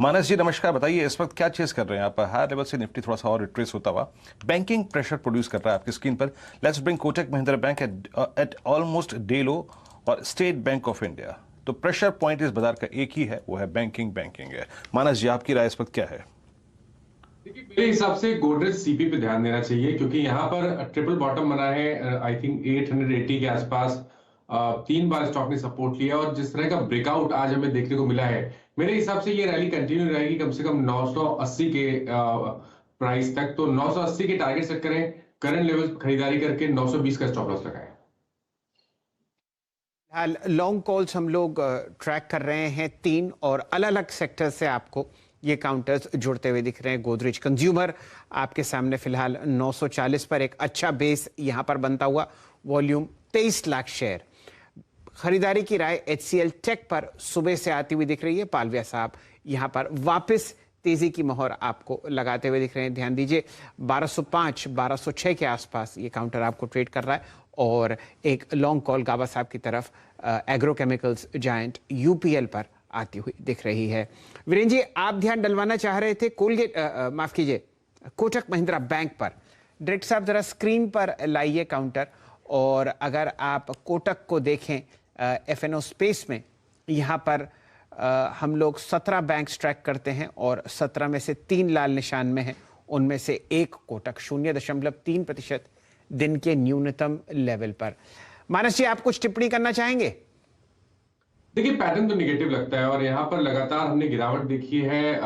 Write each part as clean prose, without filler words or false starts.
मानस जी नमस्कार, बताइए इस वक्त क्या चीज कर रहे हैं आप? हायर लेवल से निफ्टी थोड़ा सा और रिट्रेस होता हुआ बैंकिंग प्रेशर प्रोड्यूस कर रहा है आपकी स्क्रीन पर। Let's bring Kotak Mahindra bank at almost day लो और स्टेट बैंक ऑफ इंडिया। तो प्रेशर पॉइंट इस बाजार का एक ही है, वो है बैंकिंग है। मानस जी, आपकी राय इस वक्त क्या है? देखिए, मेरे हिसाब से गोदरेज सीपी पे ध्यान देना चाहिए क्योंकि यहाँ पर ट्रिपल बॉटम बना है। आई थिंक 880 के आसपास 3 बार स्टॉक ने सपोर्ट लिया और जिस तरह का ब्रेकआउट आज हमें देखने को मिला है, मेरे हिसाब से ये रैली कंटिन्यू रहेगी कम से कम 980 के प्राइस तक। तो 980 के टारगेट सेट करें, करंट लेवल खरीदारी करके 920 का स्टॉप लॉस लगाएं। फिलहाल लॉन्ग कॉल्स हम लोग ट्रैक कर रहे हैं तीन, और अलग अलग सेक्टर से आपको ये काउंटर्स जुड़ते हुए दिख रहे हैं। गोदरेज कंज्यूमर आपके सामने फिलहाल 940 पर एक अच्छा बेस यहां पर बनता हुआ, वॉल्यूम 23 लाख शेयर। खरीदारी की राय HCL टेक पर सुबह से आती हुई दिख रही है। पालविया साहब यहां पर वापस तेजी की मोहर आपको लगाते हुए दिख रहे हैं। ध्यान दीजिए 1205 1206 के आसपास ये काउंटर आपको ट्रेड कर रहा है। और एक लॉन्ग कॉल गाबा साहब की तरफ एग्रोकेमिकल्स जायंट UPL पर आती हुई दिख रही है। वीरेंद्र जी, आप ध्यान डलवाना चाह रहे थे कोलगेट, माफ कीजिए, कोटक महिंद्रा बैंक पर। डायरेक्टर साहब जरा स्क्रीन पर लाइए काउंटर, और अगर आप कोटक को देखें FNO स्पेस में, यहाँ पर हम लोग 17 बैंक ट्रैक करते हैं और 17 में से 3 लाल निशान में हैं। उनमें से एक कोटक 0.3% दिन के न्यूनतम लेवल पर। मानस जी, आप कुछ टिप्पणी करना चाहेंगे? देखिए, पैटर्न तो निगेटिव लगता है और यहाँ पर लगातार हमने गिरावट देखी है।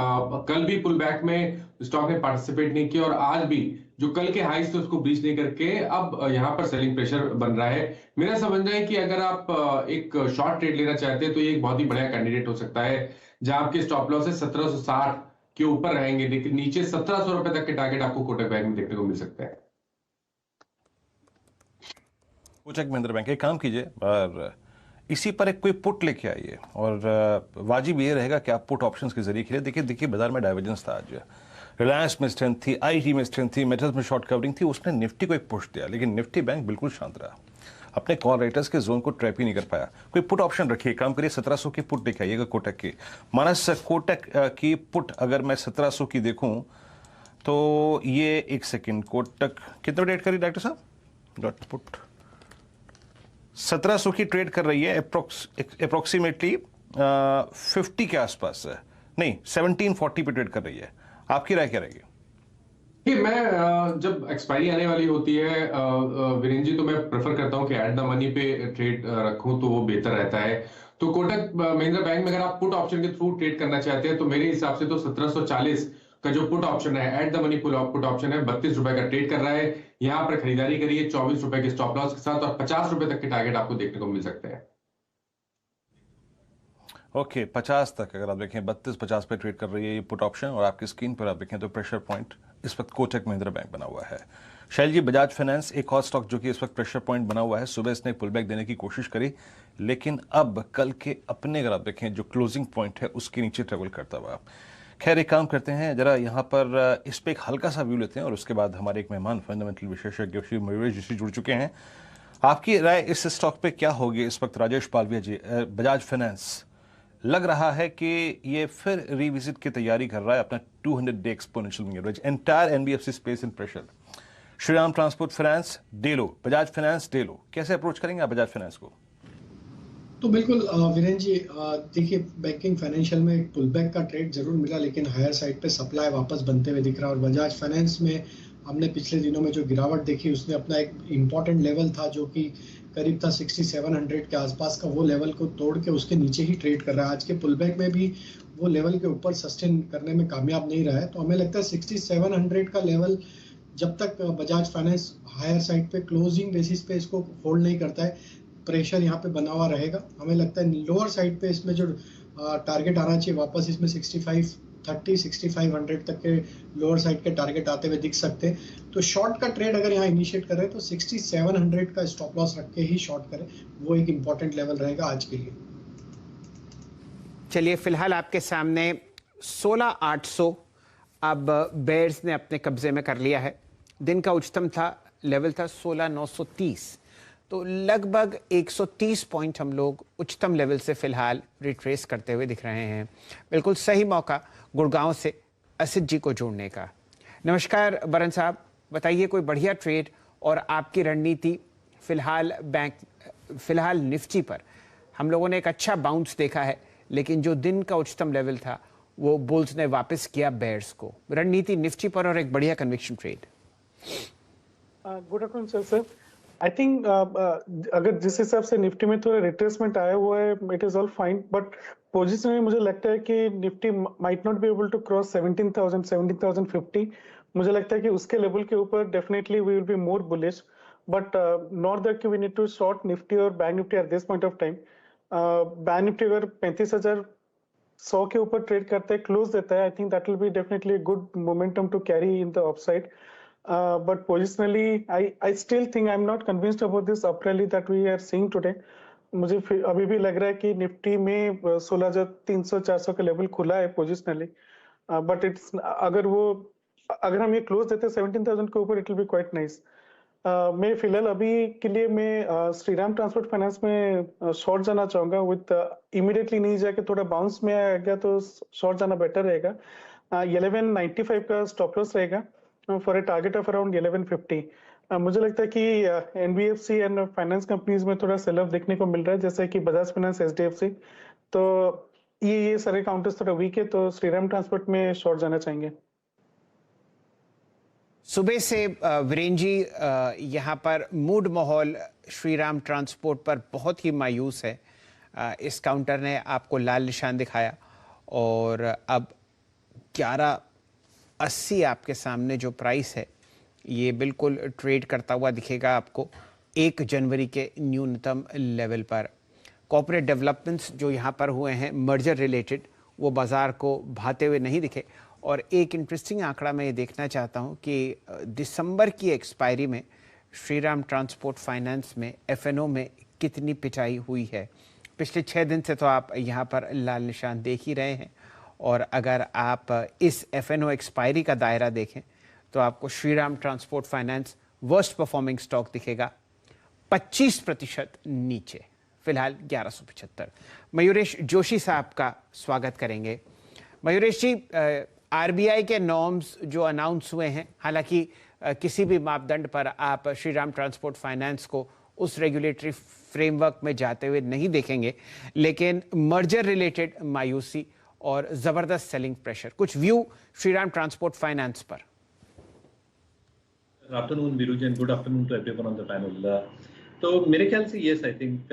कल भी पुल बैक में स्टॉक ने पार्टिसिपेट नहीं किया और आज भी जो कल के हाइस थे उसको ब्रीच नहीं करके अब यहाँ पर सेलिंग प्रेशर बन रहा है। मेरा समझना है कि अगर आप एक शॉर्ट ट्रेड लेना चाहते हैं तो ये एक बहुत ही बढ़िया कैंडिडेट हो सकता है, जहां आपके स्टॉप लॉस है 1760 के ऊपर रहेंगे, लेकिन नीचे 1700 रुपए तक के टारगेट आपको कोटक बैंक में देखने को मिल सकता है। कोटक महिंद्रा बैंक, एक काम कीजिए और इसी पर एक कोई पुट लेके आइए, और वाजिब ये रहेगा कि आप पुट ऑप्शंस के जरिए खेले। देखिए बाजार में डाइवर्जेंस था आज। रिलायंस में स्ट्रेंथ थी, IT में स्ट्रेंथ थी, मेटल्स में शॉर्ट कवरिंग थी, उसने निफ्टी को एक पुश दिया, लेकिन निफ्टी बैंक बिल्कुल शांत रहा, अपने कॉल राइटर्स के जोन को ट्रैप ही नहीं कर पाया। कोई पुट ऑप्शन रखिए, काम करिए, 1700 की पुट लेके आइएगा कोटक की। मानस, कोटक की पुट अगर मैं 1700 की देखूं तो ये, एक सेकेंड, कोटक कितना रेट करी डॉक्टर साहब? डॉट पुट 1700 की ट्रेड कर रही है, अप्रोक्सीमेटली 50 के आसपास है, नहीं 1740 पे ट्रेड कर रही है। आपकी राय क्या रहेगी? मैं जब एक्सपायरी आने वाली होती है वीरेंद्र जी, तो मैं प्रेफर करता हूं कि एट द मनी पे ट्रेड रखूं तो वो बेहतर रहता है। तो कोटक महिंद्रा बैंक में अगर आप पुट ऑप्शन के थ्रू ट्रेड करना चाहते हैं तो मेरे हिसाब से तो 1740 का जो पुट ऑप्शन है, at the money put option है, 32 रुपए का ट्रेड कर रहा है। यहां पर खरीदारी करिए 24 रुपए के स्टॉप लॉस के साथ और 50 रुपए तक के टारगेट आपको देखने को मिल सकते हैं। ओके, 50 तक अगर आप देखें, 32-50 पे ट्रेड कर रही है ये पुट ऑप्शन, और आपकी स्क्रीन पर आप देखें तो प्रेशर पॉइंट इस वक्त कोटक महिंद्रा बैंक बना हुआ है। शैल जी, बजाज फाइनेंस एक और स्टॉक जो कि इस वक्त प्रेशर पॉइंट बना हुआ है। सुबह इसने पुल बैक देने की कोशिश करी, लेकिन अब कल के अपने अगर आप देखें जो क्लोजिंग पॉइंट है उसके नीचे ट्रेवल करता हुआ। खैर, एक काम करते हैं, जरा यहाँ पर इस पर एक हल्का सा व्यू लेते हैं और उसके बाद हमारे एक मेहमान फंडामेंटल विशेषज्ञ श्री मयूरेश जी जुड़ चुके हैं। आपकी राय इस स्टॉक पे क्या होगी इस वक्त? राजेश पालविया जी, बजाज फाइनेंस लग रहा है कि ये फिर रिविजिट की तैयारी कर रहा है अपना 200 day exponential moving average, entire NBFC space in pressure. Shriram Transport finance day low, Bajaj finance day लो, कैसे अप्रोच करेंगे आप बजाज फाइनेंस को? तो बिल्कुल वीरेंद्र जी, देखिए बैंकिंग फाइनेंशियल में एक पुल बैक का ट्रेड जरूर मिला, लेकिन हायर साइड पे सप्लाई वापस बनते हुए दिख रहा है। और बजाज फाइनेंस में हमने पिछले दिनों में जो गिरावट देखी, उसने अपना एक इम्पॉर्टेंट लेवल था जो कि करीब था 6700 के आसपास का, वो लेवल को तोड़ के उसके नीचे ही ट्रेड कर रहा है। आज के पुल बैक में भी वो लेवल के ऊपर सस्टेन करने में कामयाब नहीं रहा है। तो हमें लगता है 6700 का लेवल जब तक बजाज फाइनेंस हायर साइड पे क्लोजिंग बेसिस पे इसको होल्ड नहीं करता है, प्रेशर यहाँ पे बना हुआ रहेगा। हमें लगता है लोअर साइड पे इसमें जो टारगेट आना चाहिए वापस, इसमें 6530 6500 तक के लोअर साइड के टारगेट आते हुए दिख सकते हैं। तो शॉर्ट का ट्रेड अगर यहाँ इनिशिएट करें तो 6700 का स्टॉप लॉस रख के ही शॉर्ट करें, वो एक इंपॉर्टेंट लेवल रहेगा आज के लिए। चलिए, फिलहाल आपके सामने 16800 अब बेयर्स ने अपने कब्जे में कर लिया है। दिन का उच्चतम था, लेवल था 16930। तो लगभग 130 पॉइंट हम लोग उच्चतम लेवल से फिलहाल रिट्रेस करते हुए दिख रहे हैं। बिल्कुल सही मौका गुड़गांव से असित जी को जोड़ने का। नमस्कार बरन साहब, बताइए कोई बढ़िया ट्रेड और आपकी रणनीति। फिलहाल निफ्टी पर हम लोगों ने एक अच्छा बाउंस देखा है, लेकिन जो दिन का उच्चतम लेवल था वो बुल्स ने वापस किया बेयर्स को। रणनीति निफ्टी पर और एक बढ़िया conviction trade. Good afternoon sir. I think अगर जिस हिसाब से निफ्टी में थोड़ा रिट्रेसमेंट आया हुआ है, it is all fine, but position में मुझे लगता है कि Nifty might not be able to cross 17,050। मुझे लगता है कि उसके लेवल के ऊपर definitely we will be more bullish, but not that कि we need to short Nifty और Bank Nifty at this point of time. Bank Nifty अगर 35,100 के ऊपर ट्रेड करता है, क्लोज देता है, I think that will be definitely good momentum to carry in the upside. But positionally, I still think I'm not convinced about this up rally that we are seeing today. मुझे अभी भी लग रहा है कि Nifty में 16,300-400 का level खुला है पोजिशनली, बट अगर हम ये क्लोज देते हैं 17,000 के ऊपर, it will be quite nice. मैं फिलहाल अभी के लिए मैं श्रीराम ट्रांसपोर्ट फाइनेंस में शॉर्ट जाना चाहूंगा विद इमीडिएटली नहीं जाके थोड़ा बाउंस में आ गया तो शॉर्ट जाना बेटर रहेगा। 1195 का स्टॉप लॉस रहेगा for a target of around 1150। मुझे लगता है कि एनबीएफसी एंड फाइनेंस कंपनीज में थोड़ा सेल ऑफ देखने को मिल रहा है, जैसे कि बजाज फाइनेंस, एचडीएफसी, तो ये सारे काउंटर्स थोड़ा वीक है, तो श्रीराम ट्रांसपोर्ट में शॉर्ट जाना चाहेंगे। सुबह से वीरेन जी यहाँ पर मूड माहौल श्रीराम ट्रांसपोर्ट पर बहुत ही मायूस है। इस काउंटर ने आपको लाल निशान दिखाया और अब 1180 आपके सामने जो प्राइस है ये बिल्कुल ट्रेड करता हुआ दिखेगा आपको 1 जनवरी के न्यूनतम लेवल पर। कॉर्पोरेट डेवलपमेंट्स जो यहाँ पर हुए हैं मर्जर रिलेटेड, वो बाज़ार को भाते हुए नहीं दिखे। और एक इंटरेस्टिंग आंकड़ा मैं ये देखना चाहता हूँ कि दिसंबर की एक्सपायरी में श्रीराम ट्रांसपोर्ट फाइनेंस में एफएनओ में कितनी पिटाई हुई है। पिछले 6 दिन से तो आप यहाँ पर लाल निशान देख ही रहे हैं, और अगर आप इस एफएनओ एक्सपायरी का दायरा देखें तो आपको Shriram Transport finance worst performing stock दिखेगा 25% नीचे, फिलहाल 1175। मयूरेश जोशी साहब का स्वागत करेंगे। मयूरेश जी, आरबीआई के नॉर्म्स जो अनाउंस हुए हैं, हालांकि किसी भी मापदंड पर आप श्रीराम ट्रांसपोर्ट फाइनेंस को उस रेगुलेटरी फ्रेमवर्क में जाते हुए नहीं देखेंगे, लेकिन मर्जर रिलेटेड मायूसी और जबरदस्त सेलिंग प्रेशर, कुछ व्यू श्रीराम ट्रांसपोर्ट फाइनेंस पर? Afternoon Veeru ji, good afternoon to everyone on the panel. तो मेरे ख्याल से यस, आई थिंक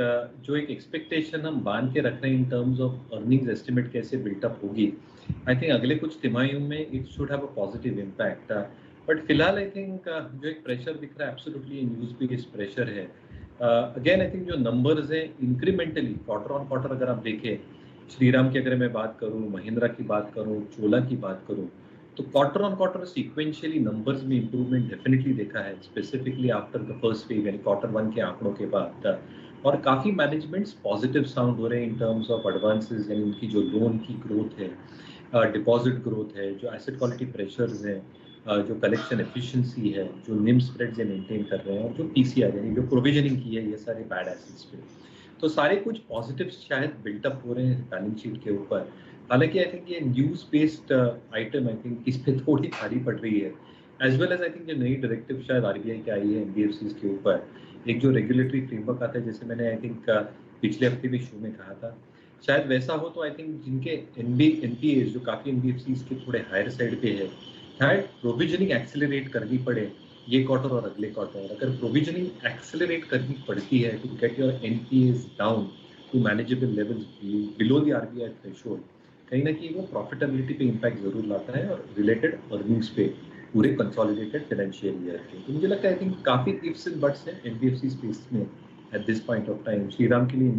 जो एक एक्सपेक्टेशन हम बांध के रख रहे हैं in terms of earnings estimate कैसे बिल्टअप होगी, आई थिंक अगले कुछ तिमाहियों में it should have a positive impact. But फिलहाल आई थिंक जो एक प्रेशर दिख रहा है एब्सोल्युटली न्यूज बेस्ड प्रेशर है। अगेन आई थिंक जो नंबर्स हैं इंक्रीमेंटली क्वार्टर ऑन क्वार्टर अगर आप देखें, श्रीराम की अगर मैं बात करूं, महिंद्रा की बात करूं, चोला की बात करूं, तो quarter on quarter sequentially numbers में इंप्रूवमेंट डेफिनेटली देखा है, specifically after the first wave यानी Q1 के आंकड़ों के बाद। और काफ़ी मैनेजमेंट्स पॉजिटिव साउंड हो रहे हैं इन टर्म्स ऑफ एडवांसेस, यानी उनकी जो लोन की ग्रोथ है, डिपॉजिट ग्रोथ है, जो एसेट क्वालिटी प्रेशर्स हैं, जो कलेक्शन एफिशिएंसी है, जो निम स्प्रेड्स है मेंटेन कर रहे हैं, और जो पीसीआर यानी जो प्रोविजनिंग की है ये सारे बैड एसेट्स पे, तो सारे कुछ पॉजिटिव्स शायद बिल्टअप हो रहे हैं बैलेंस शीट के ऊपर। हालांकि आई थिंक ये news based item I think इस पे थोड़ी भारी पड़ रही है, as well as I think जो नई डायरेक्टिव शायद आरबीआई की आई है एनबीएफसीज के ऊपर, एक जो रेगुलेटरी फ्रेमवर्क आता है, जैसे मैंने आई थिंक पिछले हफ्ते भी शो में कहा था, शायद वैसा हो तो आई थिंक जिनके एनपीएज जो काफ़ी एनबीएफसीज के थोड़े हायर साइड पे है, शायद प्रोविजनिंग एक्सेलरेट करनी पड़े ये क्वार्टर और अगले क्वार्टर। अगर प्रोविजनिंग एक्सेलरेट करनी पड़ती है to get your NPAs down to manageable levels below the RBI threshold, कहीं ना कहीं वो प्रॉफिटेबिलिटी पे इम्पैक्ट जरूर लाता है और रिलेटेड अर्निंग्स पे पूरे कंसोलिडेटेड फाइनेंशियल ईयर के। तो मुझे लगता है आई थिंक काफ़ी इफ्स एंड बट्स हैं एनबीएफसी स्पेस में eight this point of time. Shriram के लिए